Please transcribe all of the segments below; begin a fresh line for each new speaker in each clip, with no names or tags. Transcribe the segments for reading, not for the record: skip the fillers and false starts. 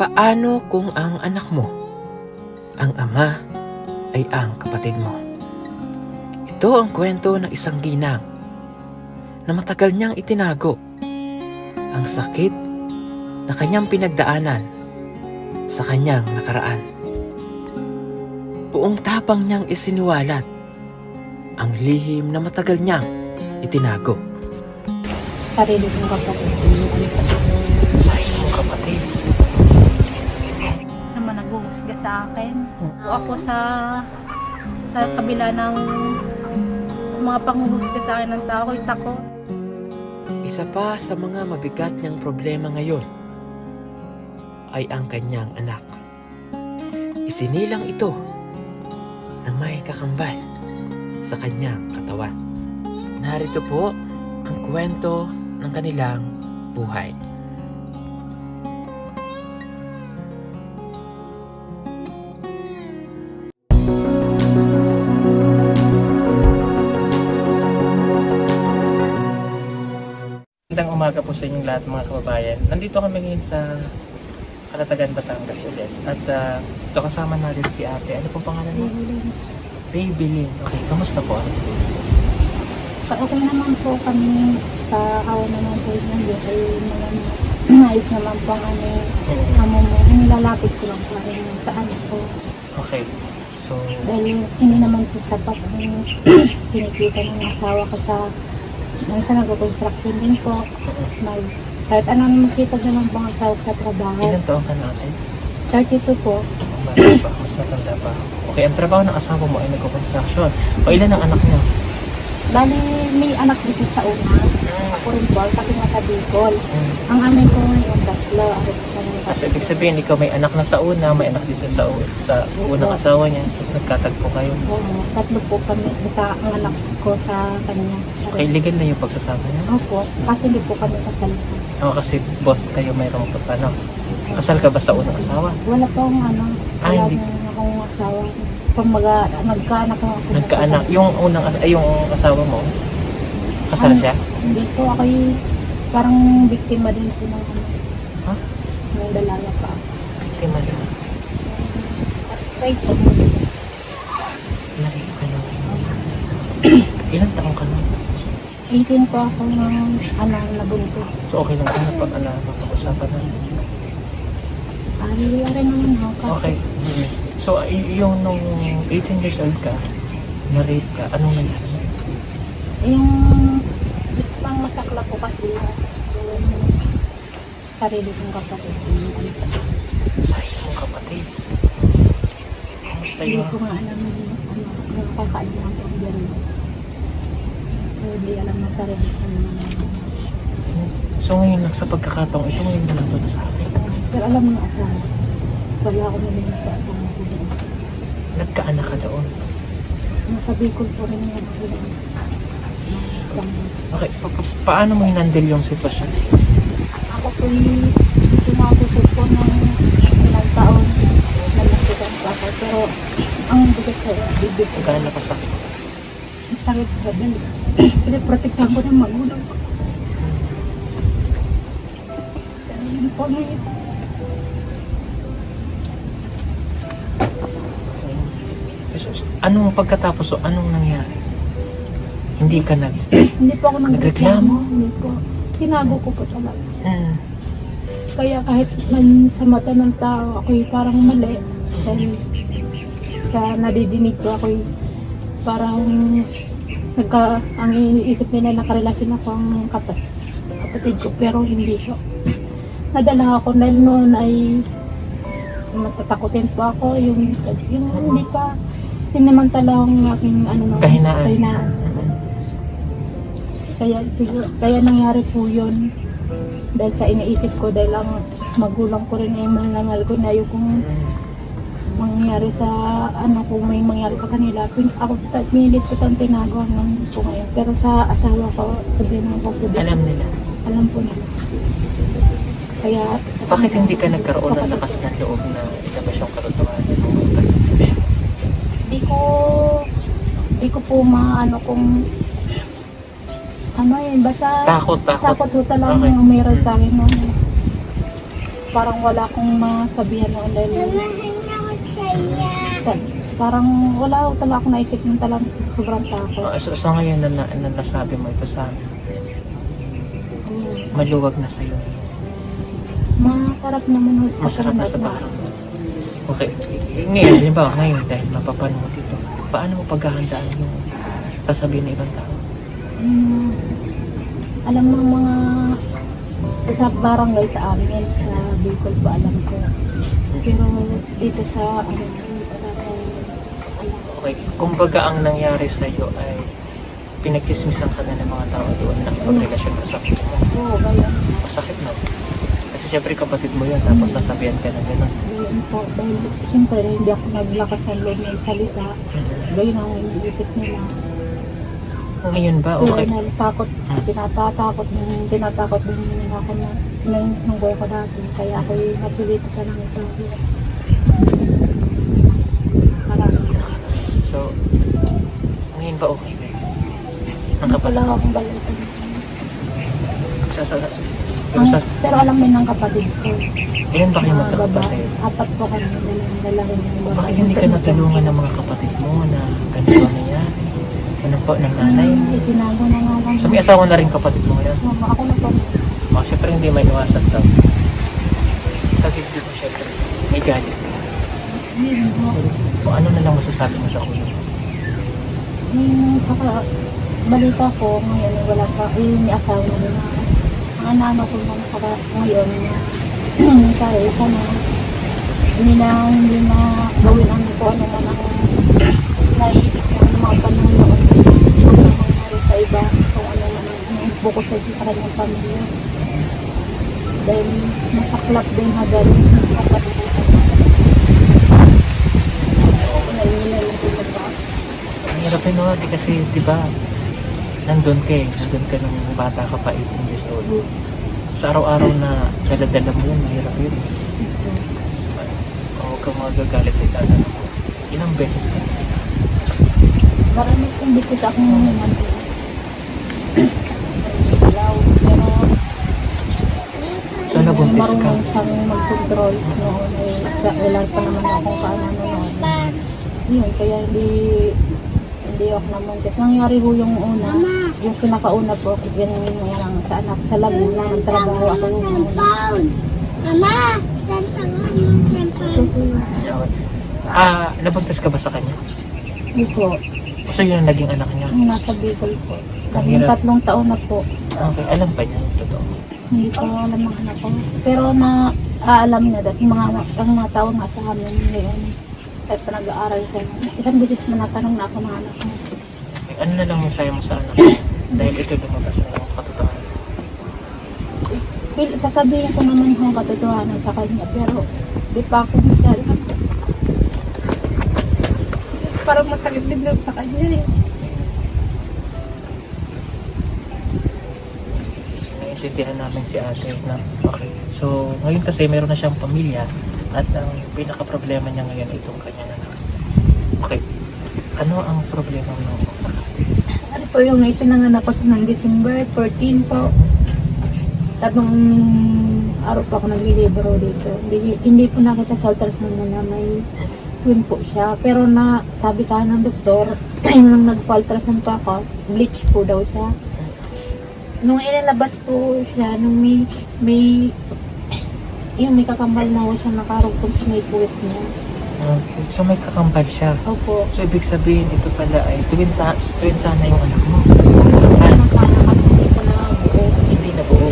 Paano kung ang anak mo, ang ama, ay ang kapatid mo? Ito ang kwento ng isang ginang na matagal niyang itinago ang sakit na kanyang pinagdaanan sa kanyang nakaraan. Buong tapang niyang isinuwalat ang lihim na matagal niyang itinago.
Sarili kong kapatid.
Sarili mong kapatid.
Naman naghuhusga sa akin. Ako sa kabila ng mga panghuhusga sa akin ng tao, tako.
Isa pa sa mga mabigat niyang problema ngayon ay ang kanyang anak. Isinilang ito na may kakambal sa kanyang katawan. Narito po ang kwento ng kanilang buhay.
Magandang umaga po sa inyong lahat mga kababayan. Nandito kami ngayon sa Calatagan, Batangas ulit. At ito kasama natin si ate. Ano pong pangalan mo? Babylin. Okay, kamusta po?
Okay naman po kami sa awa naman po ng Diyos ay maayos naman po ang amo mo. Nilalapit ko lang sa akin sa anak ko.
Okay. So,
Dahil hindi naman po sapat ang sinikita ng asawa ko sa nag-construction din po. Kahit ano makita naman po ang asawa ko sa trabaho.
ilang taon ka na ate?
32 po.
Bata pa, mas matanda pa. Okay, ang trabaho ng asawa mo ay nagko-construction. O ilan ang anak niya?
Bali, may anak dito sa una. Ako rin po, kasi nasa Bicol. Ang amin ko ngayon, tatlo.
Kasi ibig sabihin, ikaw may anak na sa una, may anak dito sa unang asawa niya, tapos nagkatagpo kayo.
Oo, tatlo po kami sa ang anak ko sa kanya.
Okay, legal na yung pagsasama niya?
Opo, kasi hindi po kami kasal.
Oo, kasi both kayo mayroong ano. Kasal ka ba sa unang asawa?
Wala po akong wala
hindi.
na akong asawa. Pag nagkaanak lang ako.
Nagkaanak. Yung asawa mo, kasal siya?
Hindi po, ako parang biktima din po ng
Ha?
ng dalaga pa.
Biktima din.
Right po.
Narinig ka na. Ilang taong ka na?
18 po ako ng nabuntis.
So okay lang ka na pag mapag-usapan na.
Wala rin naman ako.
Okay. So yung nung 18 years old ka, na-rape ka, anong nangyari sa'yo?
Yung pang masakla po kasi yung sarili kong kapatid.
Sarili mong kapatid. Kamusta
Hindi
yun?
ko nga alam yung kakain ng problema. Hindi alam na sarili ko naman.
So ngayon lang sa pagkakataong ito, ngayon na lang ito sa akin.
Pero alam mo yung asawa. Wala ako nalinig sa asawa ko doon.
Nagkaanak ka doon.
Nasa Bicol po rin yung ako doon.
Okay, paano mo hinandle yung sitwasyon?
Ako po yung tumatusok po ng ilang taon na nagsigang pa ako. Pero ang bigat ko, bibig ko.
Gaano ka sakit?
Sakit ko din. Pinaprotektahan ko ng magulang ko. Pero yun po ngayon.
Anong pagkatapos o anong nangyari? Hindi ka
Hindi po ako
Nagreklamo?
Hindi po. Tinago ko po talaga.
Hmm.
Kaya kahit man sa mata ng tao, ako'y parang mali. Dahil sa nadidinig ko, ako'y parang ang iniisip nila nakarelasyon ako ang kapatid ko. Pero hindi ko. Nadala ako dahil noon ay matatakotin po ako. Yung hindi pa sinamantala ang aking kahinaan. Kaya nangyari po yun dahil sa iniisip ko, dahil ang magulang ko rin ay manangal ko na yung mangyari sa kung may mangyari sa kanila. Ako pinilit ko itong tinago hanggang po ngayon. Pero sa asawa ko, sabihin mo po
Alam nila.
alam po nila. Kaya
Bakit hindi ka nagkaroon ng lakas ng loob na ilabas yung katotohanan mo?
Di ko po maano kung basta
Takot.
takot ho talaga
Okay.
yung umiral sa akin. No? parang wala akong masabihan noon dahil parang wala talaga akong naisip ng talang sobrang takot.
So ngayon na nasabi mo ito sa amin, maluwag na sa'yo.
Masarap naman ho
Masarap na sa bahay. Okay. Ngayon, halimbawa, ngayon dahil mapapano mo dito, paano mo paghahandaan yung sasabihin ng ibang tao?
Alam mo mga sa barangay sa amin, sa Bicol pa alam ko. Pero dito sa ano,
Okay. Kumbaga ang nangyari sa'yo ay pinagkismisan ka na ng mga tao doon na pagrelasyon ka sa kapatid mo.
oo, ganyan.
Masakit na. Kasi syempre kapatid mo yan, tapos sasabihan ka na gano'n.
Ganyan po. Dahil siyempre hindi ako naglakas ng loob ng salita. Ganyan ang iniisip nila.
Ngayon ba?
Pero
Okay.
natatakot, tinatakot din nila ako na nung buhay ko dati. Kaya ako napilitan ka lang ito. Marami.
So, ngayon ba okay ba? Ang
Hindi
kapatid
pala
mo?
akong balitan. Pero alam mo ng kapatid ko.
Ngayon ba kayo
Mga
magkakapatid?
apat po kami dalawang babae.
Bakit hindi ka natulungan ng mga kapatid mo na ganito na yan? Ano po, ng nanay?
Itinago na nga lang.
So may asawa na rin kapatid mo ngayon?
Mama, ako na po.
Syempre hindi may iwasan daw. Sa dibdib mo syempre, may galit. O ano na lang masasabi mo sa ulo?
Saka balita ko ngayon wala pa, may asawa na din ako. Ang anak ko naman saka ngayon kaya sana hindi na gawin ang ko ano man ang naiisip ko ng mga panahon na nangyari sa iba kung ano man ang bukod sa kanyang pamilya. Dahil masaklap din hagad sa kapatid. Naiinilay lang din ba?
Ang hirap yun no, di kasi di ba nandun ka nung bata ka pa 18 years old. Sa araw-araw na dala-dala mo yun, mahirap yun. O huwag kang magagalit sa itatanong ko. Ilang beses ka na?
Marami kong bisis akong nandun. Pero
So nabuntis ka?
marunong siyang mag-control noon ay wala pa naman akong kaano noon. Yun, kaya hindi ako namuntis. Nangyari ho yung una, yung pinakauna po, ganun yung lang sa anak, sa Laguna, ang trabaho ako yung una.
Mama, tantang yung cellphone.
Nabuntis ka ba sa kanya?
Hindi po,
So yun ang naging anak niya?
yung nasa Bicol po.
Ang
Yung
hirap.
3 taon na po,
Okay, alam pa niya yung totoo.
hindi ko alam ang anak ko. Pero alam niya dahil ang mga tao nga sa amin ngayon, kahit pa nag-aaral siya. Isang bisis mo natanong na ako ng anak ko.
Okay, ano na lang yung sayo mo sa anak mo? Dahil ito lumabas na yung katotohanan.
Sasabihin ko naman yung katotohanan sa kanya, pero di pa ako masyado. Parang masakit din lang sa kanya eh.
Naiintindihan namin si ate na okay. So ngayon kasi meron na siyang pamilya at ang pinaka-problema niya ngayon ay itong kanya na. Okay. Ano ang problema mo?
Ano po yung ipinanganak ko ng December 14 po. Tatlong araw pa ako naglilibro dito. Hindi po nakita sa ultrasound na may twin po siya. Pero sabi sa akin ng doktor, nung nagpa-ultrasound pa ako, bleach po daw siya. Nung ilalabas po siya, nung may kakambal na ho siya nakarugtong sa may puwit niya.
Okay. So may kakambal siya.
Opo.
So ibig sabihin ito pala ay twin sana yung anak mo.
Ano sana kami hindi ko na buo.
Hindi na buo.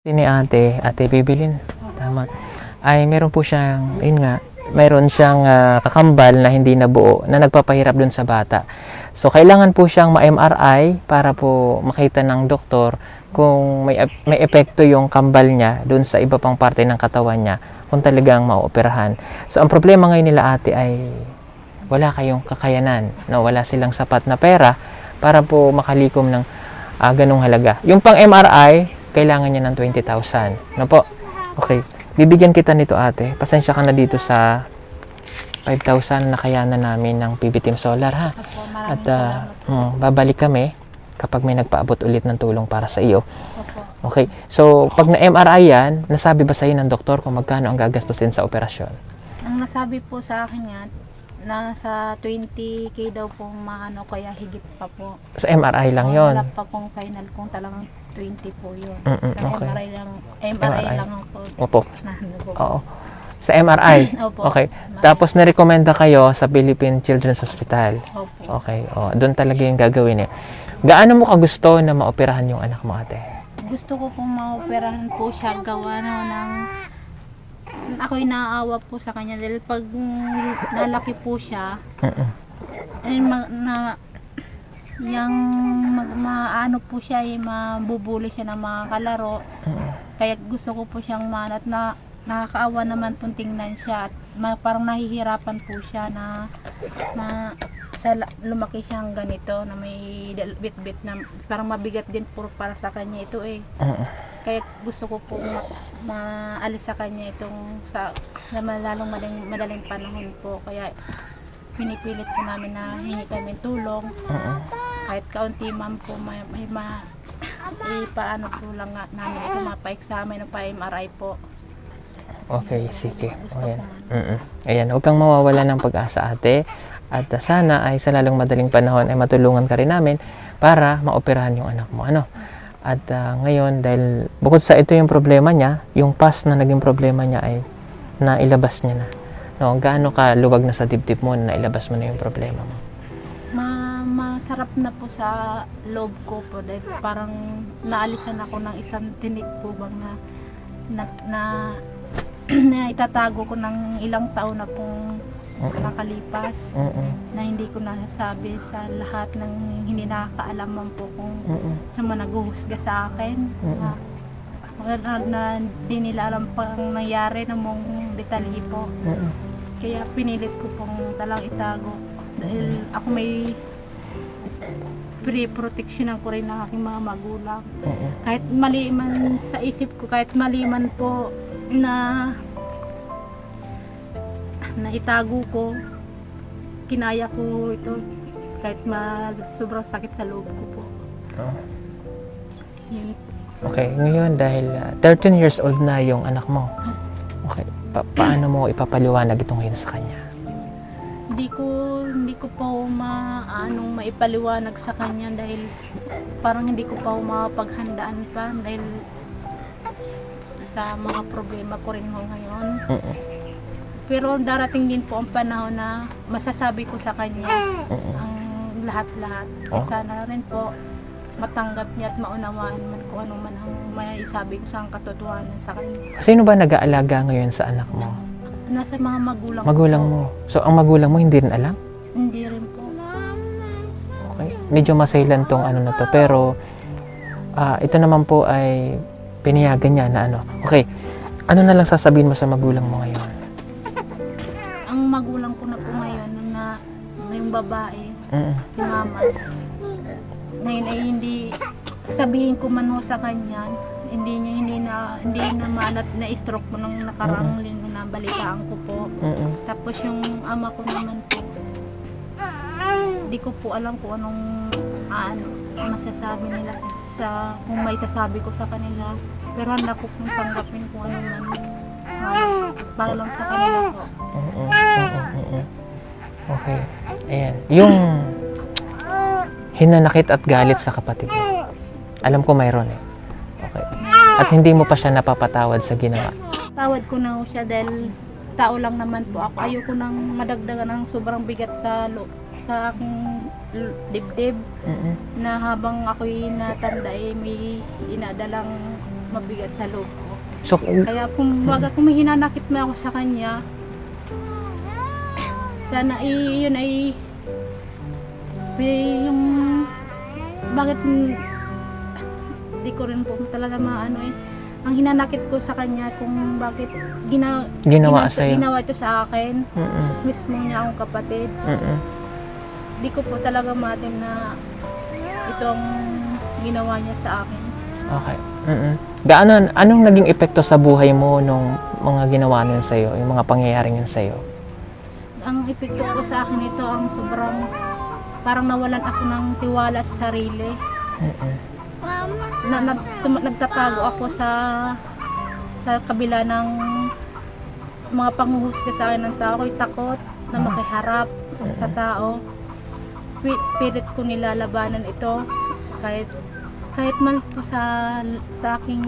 Ni ate Bibilin, tama. Ay meron po siyang, yun nga, meron siyang kakambal na hindi nabuo na nagpapahirap dun sa bata. So kailangan po siyang ma-MRI para po makita ng doktor kung may epekto yung kambal niya dun sa iba pang parte ng katawan niya kung talagang maoperahan. So ang problema ngayon nila ate ay wala kayong kakayanan, no? Wala silang sapat na pera para po makalikom ng ganong halaga. Yung pang MRI, kailangan niya ng 20,000. No po? Okay. Bibigyan kita nito ate. Pasensya ka na dito sa 5,000 na kayanan namin ng PB Team Solar ha.
Opo,
At
maraming salamat.
babalik kami kapag may nagpaabot ulit ng tulong para sa iyo.
Opo.
Okay. So, pag na-MRI yan, nasabi ba sa iyo ng doktor kung magkano ang gagastusin sa operasyon?
Ang nasabi po sa akin nga, nasa 20K daw po maano, kaya higit pa po.
Sa MRI lang yon.
Wala pa pong final kung talagang 20 po yun. Sa
Okay.
MRI lang po.
Opo.
Na, ano po.
Oo. Sa MRI.
Opo.
Okay. Tapos nirekomenda kayo sa Philippine Children's Hospital.
Opo.
Okay. O, doon talaga yung gagawin eh. Gaano mo kagusto na maoperahan yung anak mo ate?
Gusto ko pong maoperahan po siya, gawa ng ako'y naaawa po sa kanya dahil pag nalaki po siya, ay maano po siya, mabubuli siya ng mga kalaro. Kaya gusto ko po siyang manat na nakakaawa naman pong tingnan siya at parang nahihirapan po siya na lumaki siyang ganito na may bit-bit na parang mabigat din po para sa kanya ito eh. Kaya gusto ko po maalis sa kanya itong lalong madaling panahon po. Kaya pinipilit po namin na hingi kami tulong. Kahit kaunti man po ipaano po lang namin ito, mapa-examine o pa-MRI po.
Okay, sige.
Gusto
Ayan.
ko
Ayan, huwag kang mawawala ng pag-asa ate. At sana ay sa lalong madaling panahon ay matulungan ka rin namin para maoperahan yung anak mo. Ano? At ngayon, dahil bukod sa ito yung problema niya, yung past na naging problema niya ay nailabas niya na. No, gaano ka luwag na sa dibdib mo na nailabas mo na yung problema mo?
Masarap na po sa loob ko po dahil parang naalisan ako ng isang tinik po bang na itatago ko ng ilang taon na pong nakalipas na hindi ko nasasabi sa lahat ng hindi nakakaalaman po kung sa mga naguhusga sa akin na hindi nila alam pang nangyari ng mong detalye po. Kaya pinilit ko pong talang itago dahil ako may pre-protectionan ko rin ng aking mga magulang. Kahit mali man sa isip ko, kahit mali man po na itago ko, kinaya ko ito kahit sobrang sakit sa loob ko po. Yun.
Okay, ngayon dahil 13 years old na yung anak mo. Okay, paano mo ipapaliwanag ito ngayon sa kanya?
Hindi ko pa maipaliwanag sa kanya dahil parang hindi ko pa mapaghandaan pa dahil sa mga problema ko rin ngayon. Pero darating din po ang panahon na masasabi ko sa kanya ang lahat-lahat. Sana rin po matanggap niya at maunawaan man kung ano man ang may isabi ko sa katotohanan sa kanya.
Sino ba nag-aalaga ngayon sa anak mo?
Nasa mga magulang
Magulang
ko.
mo. So, ang magulang mo hindi rin alam?
Hindi rin po.
Okay. Medyo masailan tong ano na to. Pero, ito naman po ay pinayagan niya na ano. Okay. Ano na lang sasabihin mo sa magulang mo ngayon?
Ang magulang ko na po ngayon na yung babae, si mama, ngayon ay hindi sabihin ko man ho sa kanya, hindi na manat na stroke mo nung nakaraang linggo na balitaan ko po. Tapos yung ama ko naman po, hindi ko po alam kung anong masasabi nila kung may sasabi ko sa kanila. Pero handa ko kung tanggapin kung ano man para lang sa kanila po.
Okay. Ayan. Yung hinanakit at galit sa kapatid mo. Alam ko mayroon eh. Okay. At hindi mo pa siya napapatawad sa ginawa.
Tawad ko na ho siya dahil tao lang naman po ako. Ayoko nang madagdagan ng sobrang bigat sa aking dibdib na habang ako'y natanda may inadalang mabigat sa loob ko.
So,
Kaya kung may hinanakit mo ako sa kanya, sana yun ay yung bakit di ko rin po talaga maano ang hinanakit ko sa kanya kung bakit
ginawa sa'yo.
ginawa ito sa akin.
Mm-mm.
Tapos mismo niya akong kapatid.
Mm-mm.
Di ko po talaga matim na ito ang ginawa niya sa akin.
Okay. Mm-mm. Anong naging epekto sa buhay mo nung mga ginawa nun sa'yo, yung mga pangyayaring yun sa'yo?
Ang epekto ko sa akin ito ang sobrang parang nawalan ako ng tiwala sa sarili.
Mm-mm.
Nagtatago ako sa kabila ng mga panghuhusga sa akin ng tao. Ako'y takot na makiharap sa tao. Pilit ko nilalabanan ito kahit man po sa aking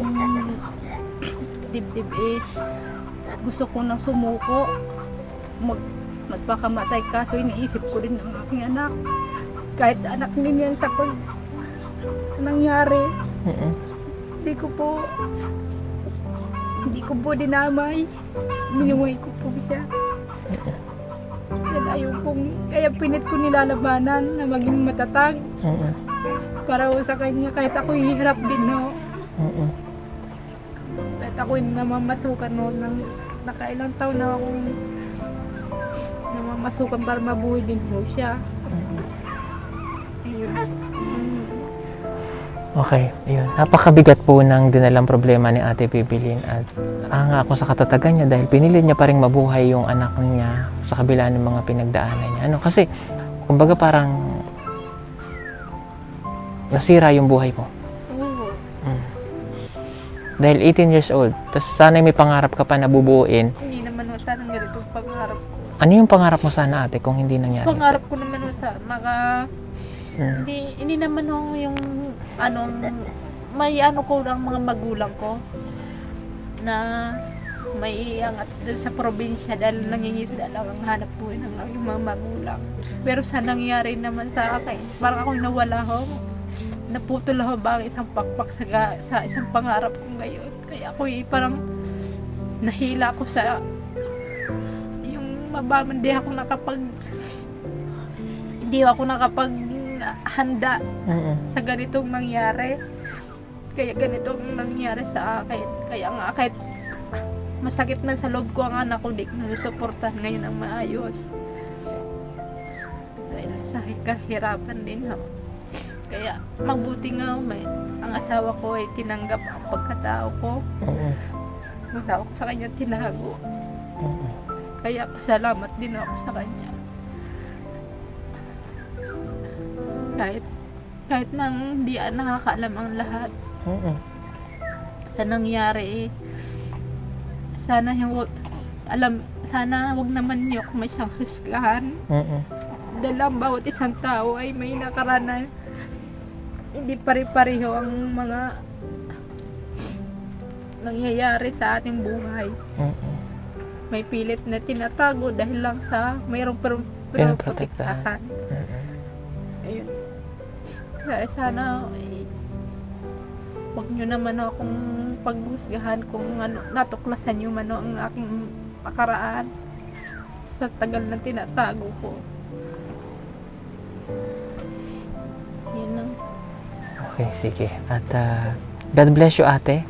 dibdib gusto ko nang sumuko magpakamatay, kaso iniisip ko din ang aking anak, kahit anak din yan sa nangyari.
Mm-mm.
Hindi ko po dinamay, minuhay ko po siya. Kaya pinit ko nilalabanan na maging matatag.
Mm-mm.
Para sa kanya, kahit ako hihirap din, no?
Mm-mm.
Kahit ako namamasukan, no? Nakailang taon na akong namamasukan para mabuhay din po siya. Ayun.
Okay, yun. Napakabigat po ng dinalang problema ni Ate Bibilin at anga ako sa katatagan niya dahil pinilit niya pa rin mabuhay yung anak niya sa kabila ng mga pinagdaanan niya. Kasi, kumbaga parang nasira yung buhay mo.
Oo.
Dahil 18 years old, tapos sana may pangarap ka pa na bubuuin.
Hindi naman sana ganito pangarap ko.
Ano yung pangarap mo sana, ate, kung hindi nangyari?
Pangarap ko naman sana hindi naman yung may ko ang mga magulang ko na may iangat doon sa probinsya dahil nangingisda lang ang hanap buhay ng aking mga magulang. Pero sa nangyari naman sa akin, parang ako nawala ho. Naputol ho ba ang isang pakpak sa isang pangarap ko ngayon. Kaya ako parang nahila ko sa yung mabaman, hindi ako nakapaghanda sa ganitong nangyari. Kaya ganitong nangyari sa akin. Kaya nga kahit masakit na sa loob ko ang anak ko, di ko nasusuportahan ngayon ang maayos. Dahil sa kahirapan din ho. Kaya mabuti nga ang asawa ko ay tinanggap ang pagkatao ko. Wala ako sa kanya tinago. Kaya pasalamat din ako sa kanya. Kahit nang di nakakaalam ang lahat sa nangyari, sana wag naman niyo masyang husgahan. Dahil ang bawat isang tao ay may nakaranan. Hindi pare-pareho ang mga nangyayari sa ating buhay. May pilit na tinatago dahil lang sa mayroong protektahan. Ayun. Kaya sana wag nyo naman akong paghusgahan kung natuklasan nyo man ang aking nakaraan sa tagal na tinatago ko. Yun lang.
Okay, sige. At God bless you, ate.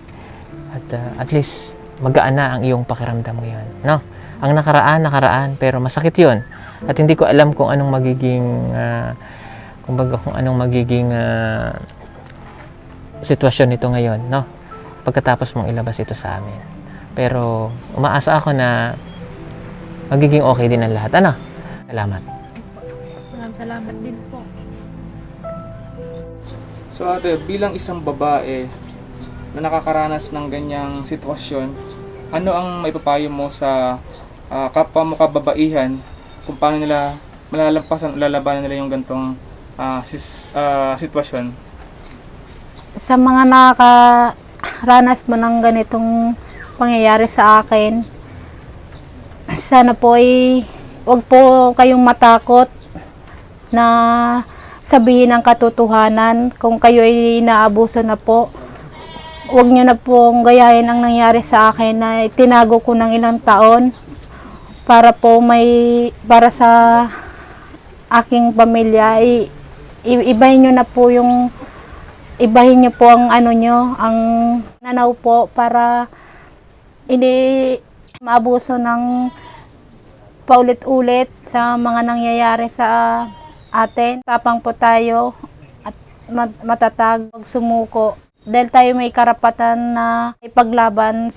At least magaan na ang iyong pakiramdam ngayon. No? Ang nakaraan, pero masakit yun. At hindi ko alam kung anong magiging sitwasyon nito ngayon, no? Pagkatapos mong ilabas ito sa amin. Pero umaasa ako na magiging okay din ang lahat. Ano? Salamat.
Maraming salamat din po.
So ate, bilang isang babae na nakakaranas ng ganyang sitwasyon, ano ang maipapayo mo sa kapwa mo kababaihan kung paano nila lalabanan nila yung gantong sitwasyon?
Sa mga nakaranas mo ng ganitong pangyayari sa akin, sana po ay wag po kayong matakot na sabihin ang katotohanan. Kung kayo ay naabuso na po, Huwag niyo na pong gayahin ang nangyari sa akin na tinago ko ng ilang taon para po para sa aking pamilya. Ibahin niyo na po ibahin niyo po ang ang nanaw po para hindi maabuso ng paulit-ulit sa mga nangyayari sa atin. Tapang po tayo at matatag, sumuko. Dahil tayo may karapatan na ipaglaban